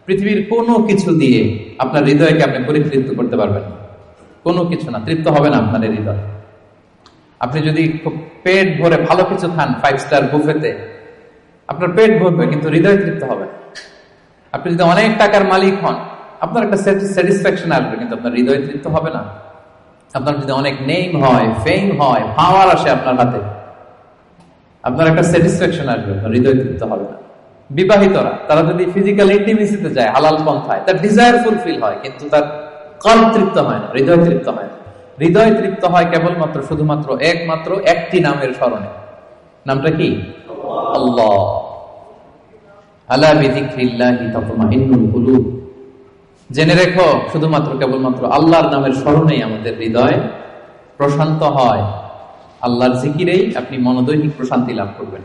পৃথিবীর কোনো কিছু দিয়ে আপনার হৃদয়কে আপনি পরিতৃপ্ত করতে পারবেন না। কোনো কিছু না, তৃপ্ত হবে না আপনার হৃদয়। আপনি যদি খুব পেট ভরে ভালো কিছু খান 5 স্টার বুফেতে, আপনার পেট ভরবে কিন্তু হৃদয় তৃপ্ত হবে না। আপনি যদি অনেক টাকার মালিক হন, আপনার একটা স্যাটিসফ্যাকশন আসবে, কিন্তু আপনার হৃদয় তৃপ্ত হবে না। আপনার যদি অনেক নেম হয়, ফেম হয়, পাওয়ার আসে আপনার হাতে, আপনার একটা স্যাটিসফ্যাকশন আসবে, আপনার হৃদয় তৃপ্ত হবে না। বিবাহিতরা তারা যদি ফিজিক্যাল ইন্টিমেসিতে যায় হালাল পন্থায়, তার ডিজায়ার ফুলফিল হয়, কিন্তু তার কল্প তৃপ্ত হয় না, হৃদয় তৃপ্ত হয় না। হৃদয় তৃপ্ত হয় কেবলমাত্র শুধুমাত্র একমাত্র একটি নামের স্মরণে। নামটা কি? আল্লাহ। আলা বিযিকরিল্লাহি তাতমাইন্নুল কুলুব। জেনে রেখো, শুধুমাত্র কেবলমাত্র আল্লাহর নামের স্মরণেই আমাদের হৃদয় প্রশান্ত হয়। আল্লাহর জিকিরেই আপনি মনোদৈহিক প্রশান্তি লাভ করবেন।